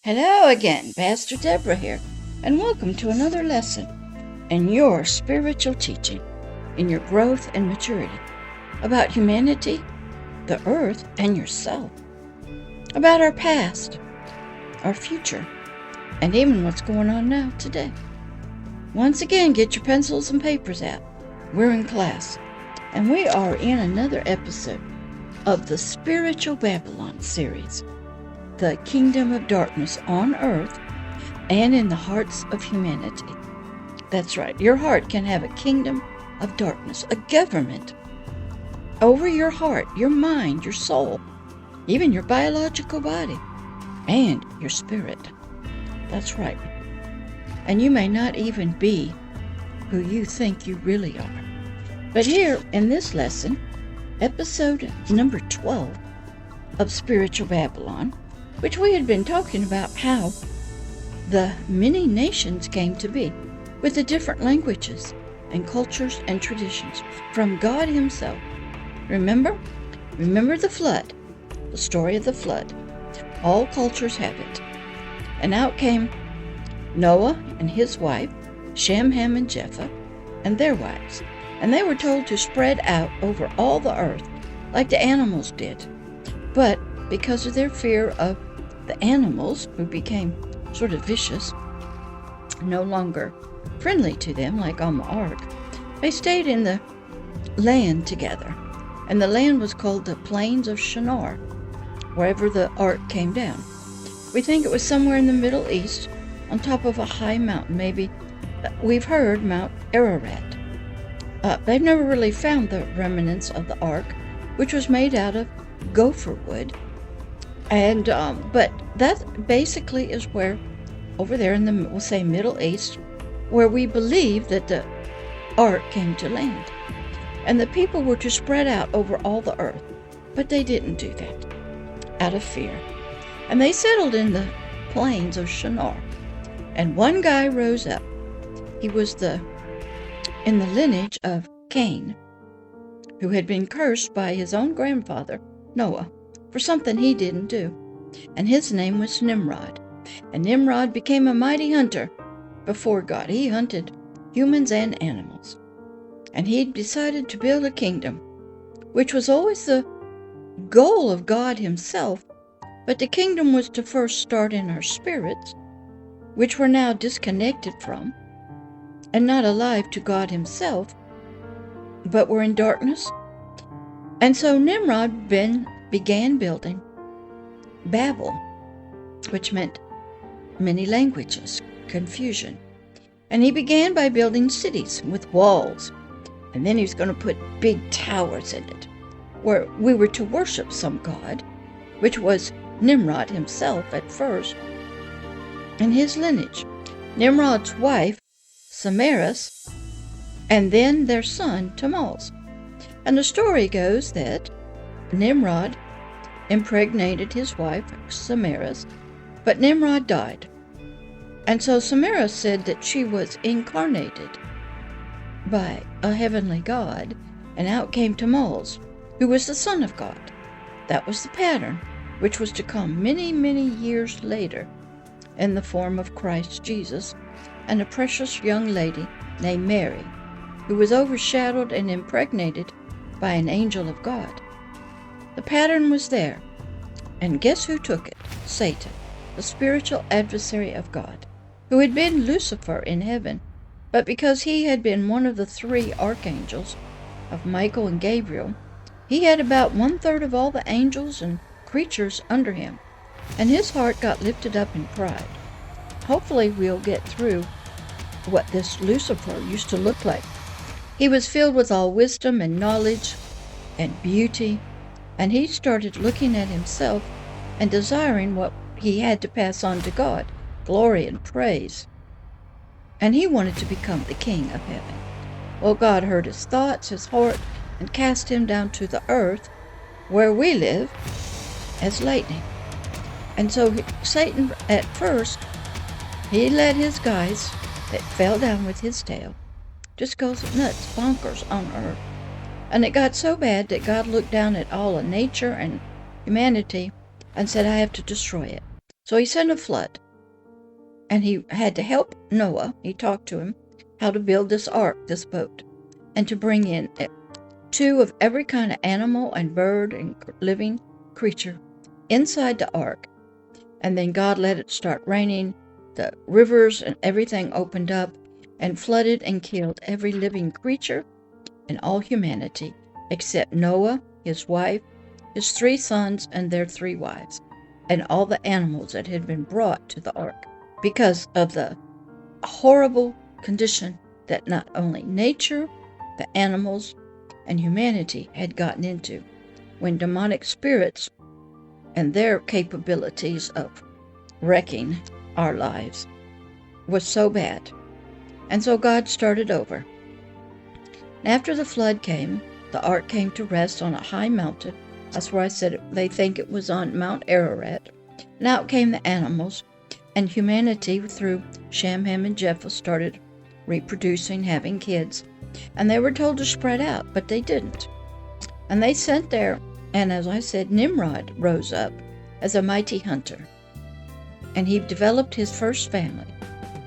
Hello again, Pastor Deborah here, and welcome to another lesson in your spiritual teaching, in your growth and maturity, about humanity, the earth, and yourself, about our past, our future, and even what's going on now today. Once again, get your pencils and papers out. We're in class, and we are in another episode of the Spiritual Babylon series, the kingdom of darkness on earth and in the hearts of humanity. That's right, your heart can have a kingdom of darkness, a government over your heart, your mind, your soul, even your biological body, and your spirit. That's right. And you may not even be who you think you really are. But here in this lesson, episode number 12 of Spiritual Babylon, which we had been talking about how the many nations came to be with the different languages and cultures and traditions from God himself. Remember the flood, the story of the flood. All cultures have it. And out came Noah and his wife, Shem, Ham, and Japheth, and their wives. And they were told to spread out over all the earth like the animals did. But because of their fear of the animals, who became sort of vicious, no longer friendly to them like on the ark, they stayed in the land together. And the land was called the Plains of Shinar, wherever the ark came down. We think it was somewhere in the Middle East, on top of a high mountain. Maybe we've heard Mount Ararat. They've never really found the remnants of the ark, which was made out of gopher wood. And but that basically is where, over there in the, we'll say, Middle East, where we believe that the ark came to land. And the people were to spread out over all the earth, but they didn't do that out of fear. And they settled in the plains of Shinar. And one guy rose up. He was in the lineage of Cain, who had been cursed by his own grandfather, Noah, for something he didn't do. And his name was Nimrod. And Nimrod became a mighty hunter before God. He hunted humans and animals. And he decided to build a kingdom, which was always the goal of God himself. But the kingdom was to first start in our spirits, which were now disconnected from and not alive to God himself, but were in darkness. And so Nimrod began building Babel, which meant many languages, confusion. And he began by building cities with walls. And then he was going to put big towers in it, where we were to worship some god, which was Nimrod himself at first, and his lineage. Nimrod's wife, Samaris, and then their son, Tammuz. And the story goes that Nimrod impregnated his wife, Samaris, but Nimrod died. And so Samaris said that she was incarnated by a heavenly god, and out came Tammuz, who was the son of God. That was the pattern, which was to come many, many years later in the form of Christ Jesus and a precious young lady named Mary, who was overshadowed and impregnated by an angel of God. The pattern was there, and guess who took it? Satan, the spiritual adversary of God, who had been Lucifer in heaven, but because he had been one of the three archangels of Michael and Gabriel, he had about 1/3 of all the angels and creatures under him, and his heart got lifted up in pride. Hopefully we'll get through what this Lucifer used to look like. He was filled with all wisdom and knowledge and beauty, and he started looking at himself and desiring what he had to pass on to God, glory and praise. And he wanted to become the king of heaven. Well, God heard his thoughts, his heart, and cast him down to the earth, where we live, as lightning. And so Satan, at first, he let his guys that fell down with his tail just goes nuts, bonkers on earth. And it got so bad that God looked down at all of nature and humanity and said, I have to destroy it. So he sent a flood, and he had to help Noah. He talked to him how to build this ark, this boat, and to bring in 2 of every kind of animal and bird and living creature inside the ark. And then God let it start raining. The rivers and everything opened up and flooded and killed every living creature and all humanity except Noah, his wife, his 3 sons, and their 3 wives, and all the animals that had been brought to the ark, because of the horrible condition that not only nature, the animals, and humanity had gotten into when demonic spirits and their capabilities of wrecking our lives was so bad. And so God started over. And after the flood came, the ark came to rest on a high mountain. That's where I said they think it was on Mount Ararat. And out came the animals, and humanity through Shem, Ham, and Japheth started reproducing, having kids. And they were told to spread out, but they didn't. And they sent there, and as I said, Nimrod rose up as a mighty hunter. And he developed his first family,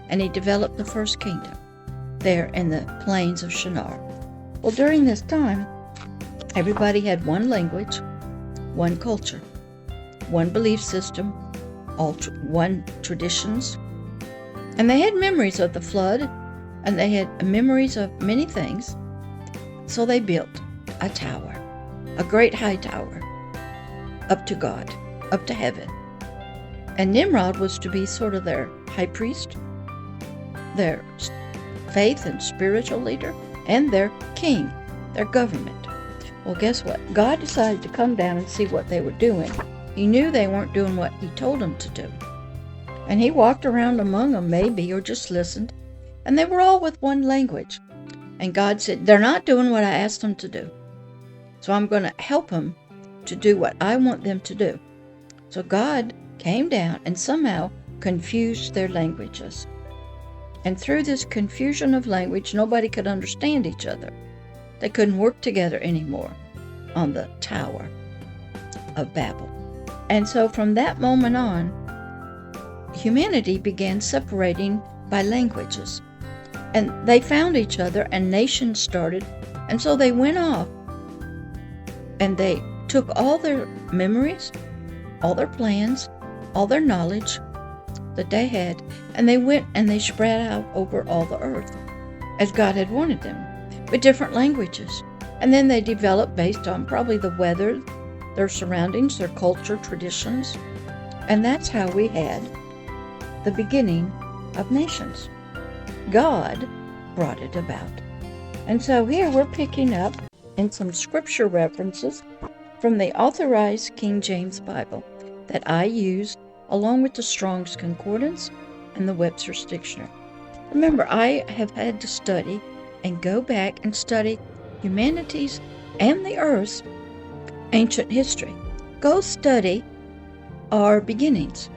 and he developed the first kingdom there in the plains of Shinar. Well, during this time, everybody had one language, one culture, one belief system, one traditions, and they had memories of the flood, and they had memories of many things. So they built a tower, a great high tower, up to God, up to heaven. And Nimrod was to be sort of their high priest, their faith and spiritual leader, and their king, their government. Well, guess what? God decided to come down and see what they were doing. He knew they weren't doing what he told them to do. And he walked around among them, maybe, or just listened. And they were all with one language. And God said, they're not doing what I asked them to do. So I'm going to help them to do what I want them to do. So God came down and somehow confused their languages. And through this confusion of language, nobody could understand each other. They couldn't work together anymore on the Tower of Babel. And so from that moment on, humanity began separating by languages. And they found each other, and nations started. And so they went off, and they took all their memories, all their plans, all their knowledge that they had, and they went and they spread out over all the earth as God had wanted them, with different languages. And then they developed based on probably the weather, their surroundings, their culture, traditions. And that's how we had the beginning of nations. God brought it about. And so here we're picking up in some scripture references from the Authorized King James Bible that I use along with the Strong's Concordance and the Webster's Dictionary. Remember, I have had to study and go back and study humanity's and the Earth's ancient history. Go study our beginnings.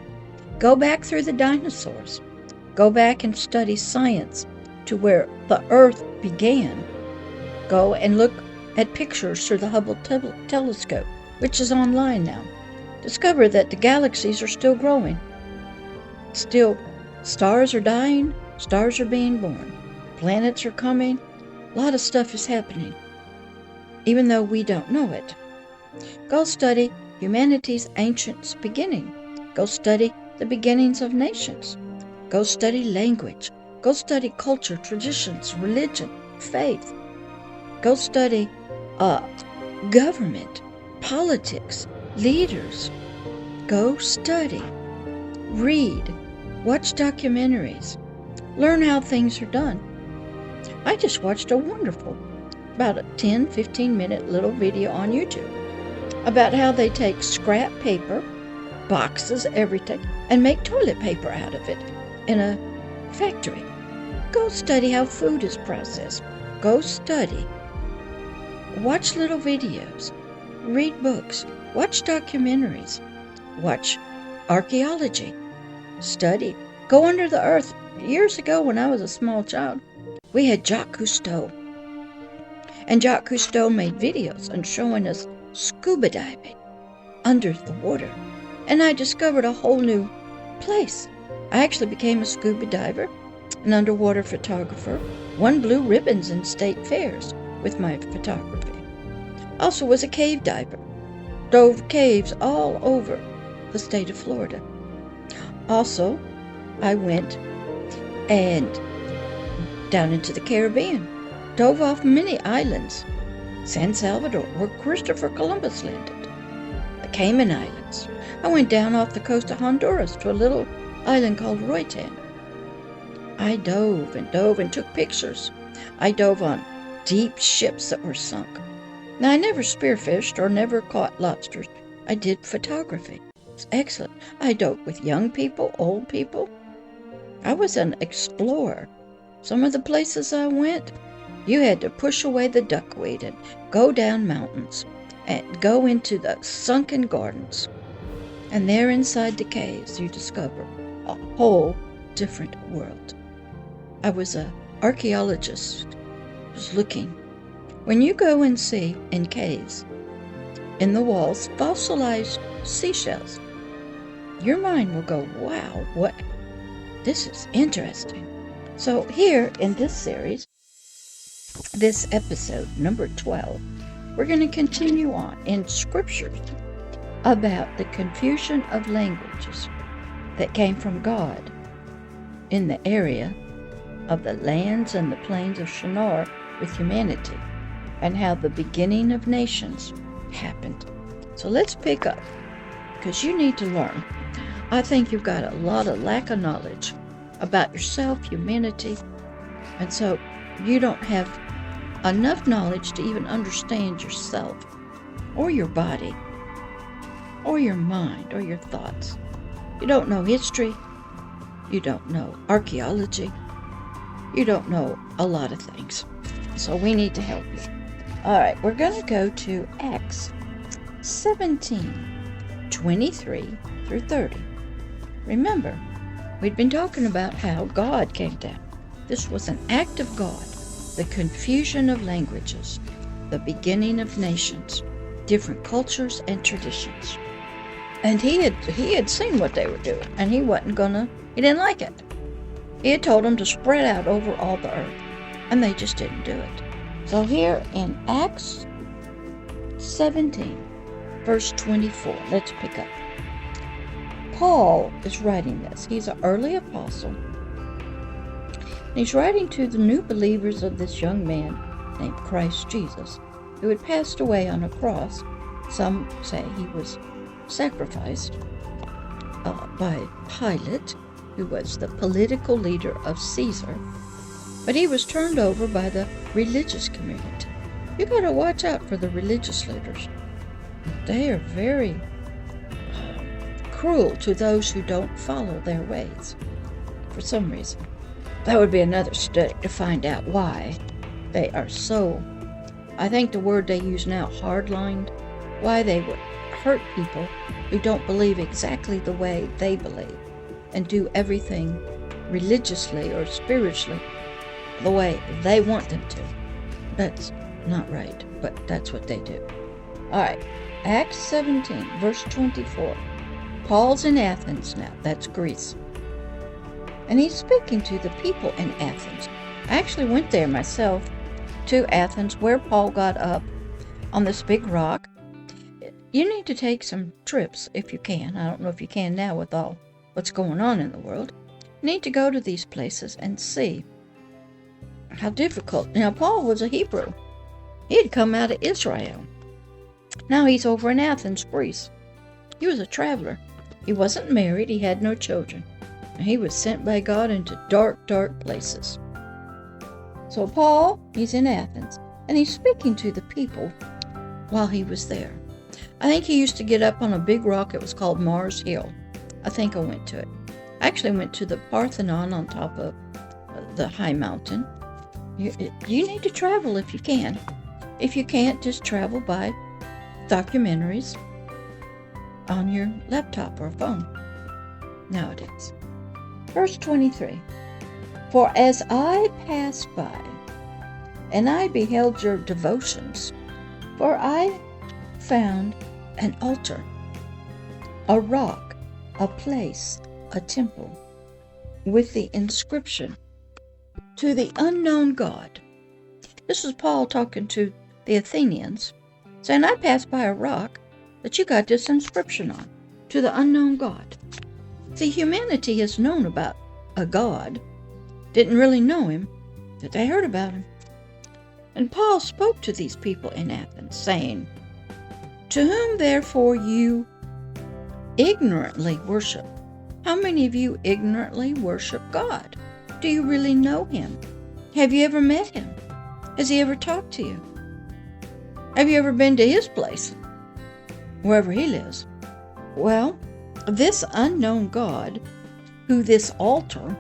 Go back through the dinosaurs. Go back and study science to where the Earth began. Go and look at pictures through the Hubble Telescope, which is online now. Discover that the galaxies are still growing. Still, stars are dying, stars are being born, planets are coming, a lot of stuff is happening, even though we don't know it. Go study humanity's ancient beginning. Go study the beginnings of nations. Go study language. Go study culture, traditions, religion, faith. Go study government, politics, leaders. Go study, read, watch documentaries, learn how things are done. I just watched a wonderful, about a 10-15 minute little video on YouTube about how they take scrap paper, boxes, everything, and make toilet paper out of it in a factory. Go study how food is processed. Go study. Watch little videos. Read books. Watch documentaries. Watch archaeology. Study. Go under the earth. Years ago, when I was a small child, we had Jacques Cousteau. And Jacques Cousteau made videos and showing us scuba diving under the water. And I discovered a whole new place. I actually became a scuba diver, an underwater photographer, won blue ribbons in state fairs with my photography. Also was a cave diver, dove caves all over the state of Florida. Also, I went and down into the Caribbean, dove off many islands. San Salvador, where Christopher Columbus landed. The Cayman Islands. I went down off the coast of Honduras to a little island called Roatan. I dove and took pictures. I dove on deep ships that were sunk. Now, I never spearfished or never caught lobsters. I did photography. It's excellent. I dove with young people, old people. I was an explorer. Some of the places I went, you had to push away the duckweed and go down mountains and go into the sunken gardens. And there inside the caves, you discover a whole different world. I was an archaeologist, was looking. When you go and see in caves, in the walls, fossilized seashells, your mind will go, wow, what? This is interesting. So here in this series, this episode, number 12, we're going to continue on in scriptures about the confusion of languages that came from God in the area of the lands and the plains of Shinar with humanity, and how the beginning of nations happened. So let's pick up, because you need to learn. I think you've got a lot of lack of knowledge about yourself, humanity, and so you don't have enough knowledge to even understand yourself or your body or your mind or your thoughts. You don't know history. You don't know archaeology. You don't know a lot of things. So we need to help you. All right, we're going to go to Acts 17:23 through 30. Remember, we'd been talking about how God came down. This was an act of God, the confusion of languages, the beginning of nations, different cultures and traditions. And he had seen what they were doing, and he didn't like it. He had told them to spread out over all the earth, and they just didn't do it. So here in Acts 17, verse 24, let's pick up. Paul is writing this. He's an early apostle. He's writing to the new believers of this young man named Christ Jesus, who had passed away on a cross. Some say he was sacrificed by Pilate, who was the political leader of Caesar, but he was turned over by the religious community. You got to watch out for the religious leaders. They are very cruel to those who don't follow their ways for some reason. That would be another study to find out why they are so, I think the word they use now, hardlined, why they would hurt people who don't believe exactly the way they believe and do everything religiously or spiritually the way they want them to. That's not right, but that's what they do. All right, Acts 17, verse 24. Paul's in Athens now. That's Greece. And he's speaking to the people in Athens. I actually went there myself to Athens, where Paul got up on this big rock. You need to take some trips if you can. I don't know if you can now with all what's going on in the world. You need to go to these places and see how difficult. Now, Paul was a Hebrew. He had come out of Israel. Now he's over in Athens, Greece. He was a traveler. He wasn't married. He had no children. And he was sent by God into dark, dark places. So Paul, he's in Athens, and he's speaking to the people while he was there. I think he used to get up on a big rock. It was called Mars Hill. I think I went to it. I actually went to the Parthenon on top of the high mountain. You need to travel if you can. If you can't, just travel by documentaries on your laptop or phone nowadays. Verse 23. For as I passed by, and I beheld your devotions, for I found an altar, a rock, a place a temple with the inscription, "To the unknown God." This is Paul talking to the Athenians, saying, I passed by a rock that you got this inscription on, "To the unknown God." See, humanity has known about a God, didn't really know him, but they heard about him. And Paul spoke to these people in Athens, saying, "To whom therefore you ignorantly worship." How many of you ignorantly worship God? Do you really know him? Have you ever met him? Has he ever talked to you? Have you ever been to his place, wherever he lives? Well, this unknown God, who this altar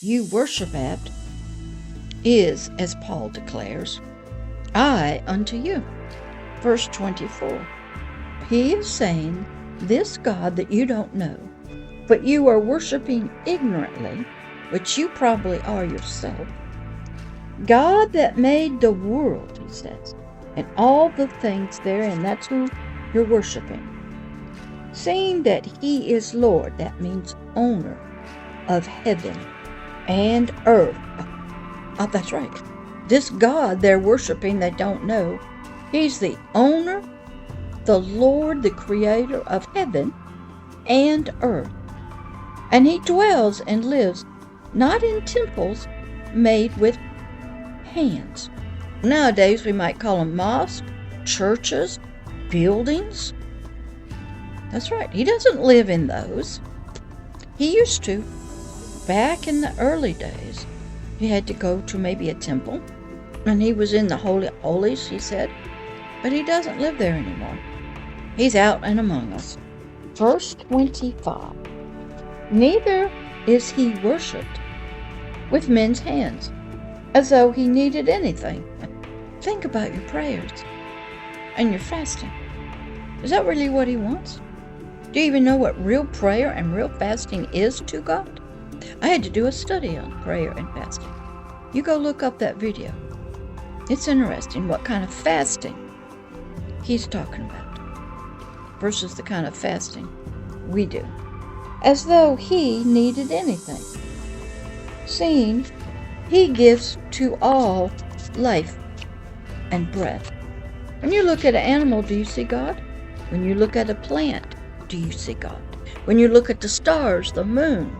you worship at, is, as Paul declares, "I unto you." Verse 24. He is saying, this God that you don't know, but you are worshiping ignorantly, which you probably are yourself, God that made the world, he says, and all the things therein. That's who you're worshiping. Saying that he is Lord, that means owner of heaven and earth. Oh, that's right. This God they're worshiping, they don't know, he's the owner, the Lord, the creator of heaven and earth. And he dwells and lives not in temples made with hands. Nowadays we might call them mosques, churches, buildings. That's right. He doesn't live in those. He used to. Back in the early days, he had to go to maybe a temple, and he was in the Holy of Holies, he said, but he doesn't live there anymore. He's out and among us. Verse 25. Neither is he worshipped with men's hands, as though he needed anything. Think about your prayers and your fasting. Is that really what he wants? Do you even know what real prayer and real fasting is to God? I had to do a study on prayer and fasting. You go look up that video. It's interesting what kind of fasting he's talking about versus the kind of fasting we do. As though he needed anything, seeing he gives to all life and breath. When you look at an animal, do you see God? When you look at a plant, do you see God? When you look at the stars, the moon,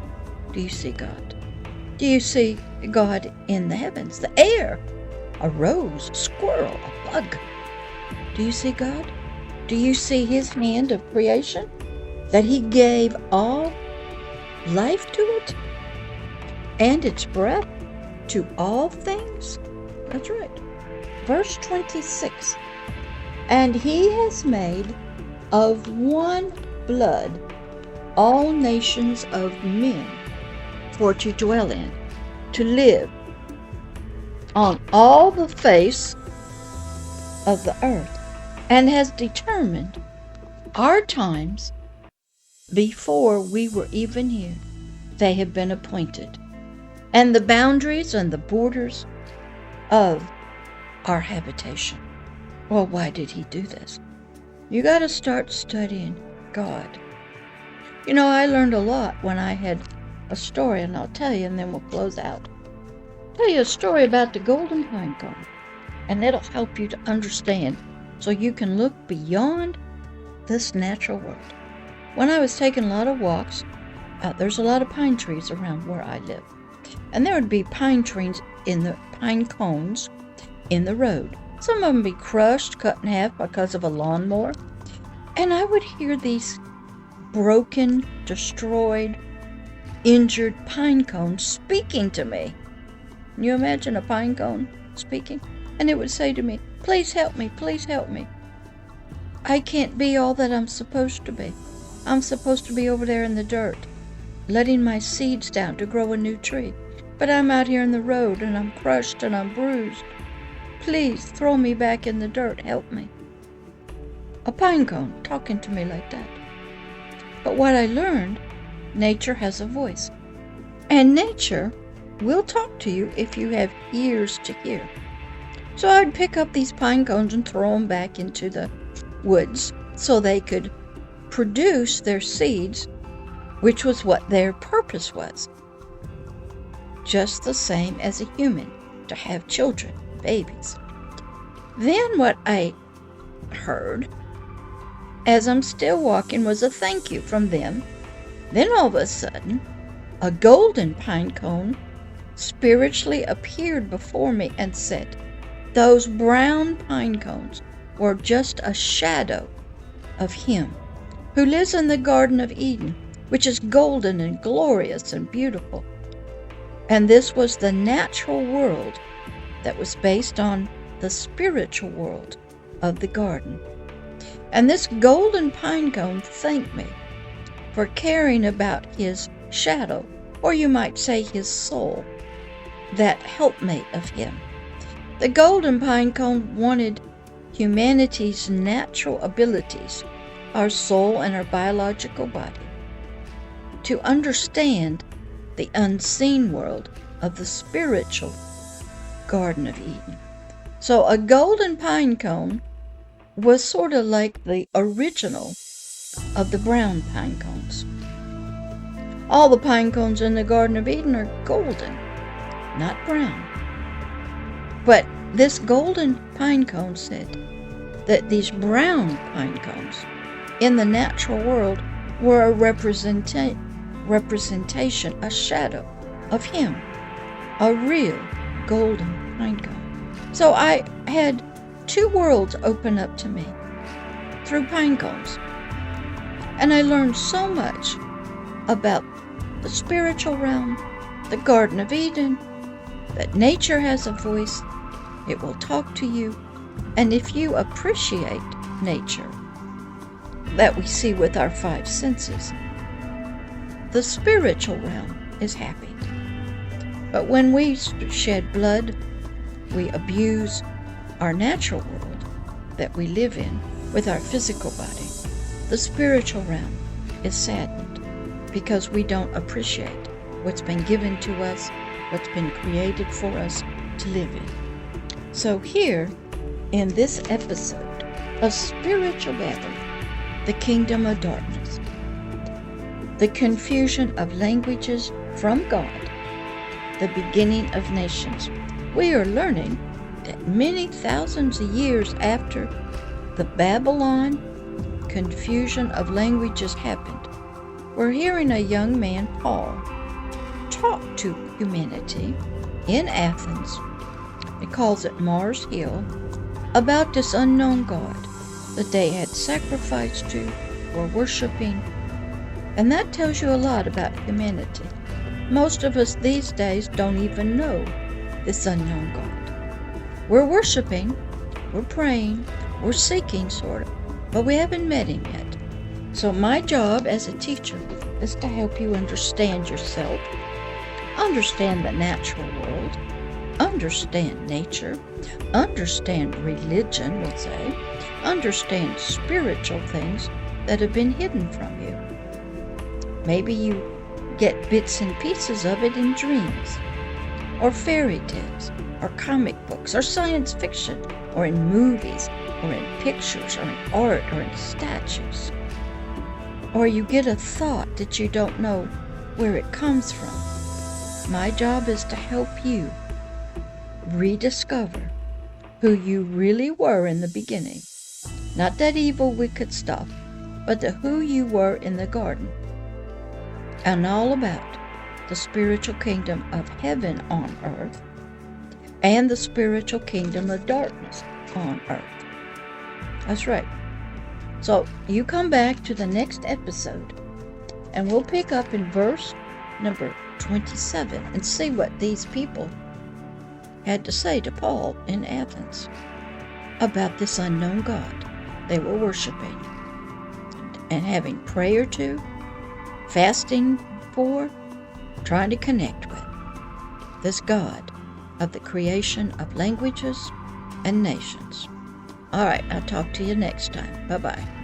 do you see God? Do you see God in the heavens, the air, a rose, a squirrel, a bug? Do you see God? Do you see his hand of creation? That he gave all life to it and its breath to all things? That's right. Verse 26. And he has made of one blood all nations of men for to dwell in, to live on all the face of the earth, and has determined our times before we were even here. They have been appointed, and the boundaries and the borders of our habitation. Well, why did he do this? You got to start studying God. You know, I learned a lot when I had a story, and I'll tell you, and then we'll close out. I'll tell you a story about the golden pine cone, and it'll help you to understand so you can look beyond this natural world. When I was taking a lot of walks, there's a lot of pine trees around where I live, and there would be pine trees in the pine cones in the road. Some of them be crushed, cut in half because of a lawnmower, and I would hear these broken, destroyed, injured pine cones speaking to me. Can you imagine a pine cone speaking? And it would say to me, please help me, please help me. I can't be all that I'm supposed to be. I'm supposed to be over there in the dirt, letting my seeds down to grow a new tree. But I'm out here in the road, and I'm crushed and I'm bruised. Please throw me back in the dirt, help me. A pine cone talking to me like that. But what I learned, nature has a voice. And nature will talk to you if you have ears to hear. So I'd pick up these pine cones and throw them back into the woods so they could produce their seeds which was what their purpose was. Just the same as a human, to have children, babies. Then what I heard, as I'm still walking, was a thank you from them. Then all of a sudden, a golden pine cone spiritually appeared before me and said, those brown pine cones were just a shadow of Him who lives in the Garden of Eden, which is golden and glorious and beautiful. And this was the natural world that was based on the spiritual world of the garden. And this golden pine cone thanked me for caring about His shadow, or you might say His soul, that helpmate of Him. The golden pine cone wanted humanity's natural abilities, our soul and our biological body, to understand the unseen world of the spiritual Garden of Eden. So a golden pine cone was sort of like the original of the brown pine cones. All the pine cones in the Garden of Eden are golden, not brown. But this golden pine cone said that these brown pine cones in the natural world were a representation, a shadow of Him, a real golden pine cone. So I had two worlds open up to me through pine cones. And I learned so much about the spiritual realm, the Garden of Eden, that nature has a voice, it will talk to you, and if you appreciate nature that we see with our five senses, the spiritual realm is happy. But when we shed blood, we abuse our natural world that we live in with our physical body, the spiritual realm is saddened because we don't appreciate what's been given to us, what's been created for us to live in. So here, in this episode of Spiritual Babylon, the Kingdom of Darkness, the confusion of languages from God, the beginning of nations, we are learning that many thousands of years after the Babylon confusion of languages happened, we're hearing a young man, Paul, talk to humanity in Athens, he calls it Mars Hill, about this unknown God that they had sacrificed to, were worshiping. And that tells you a lot about humanity. Most of us these days don't even know this unknown God. We're worshiping, we're praying, we're seeking, sort of, but we haven't met Him yet. So my job as a teacher is to help you understand yourself, understand the natural world, understand nature, understand religion, we'll say, understand spiritual things that have been hidden from you. Maybe you get bits and pieces of it in dreams, or fairy tales, or comic books, or science fiction, or in movies, or in pictures, or in art, or in statues. Or you get a thought that you don't know where it comes from. My job is to help you rediscover who you really were in the beginning. Not that evil, wicked stuff, but the who you were in the garden. And all about the spiritual kingdom of heaven on earth and the spiritual kingdom of darkness on earth. That's right. So you come back to the next episode and we'll pick up in verse number 27 and see what these people had to say to Paul in Athens about this unknown God they were worshiping and having prayer to, fasting for, trying to connect with this God of the creation of languages and nations. All right, I'll talk to you next time. Bye-bye.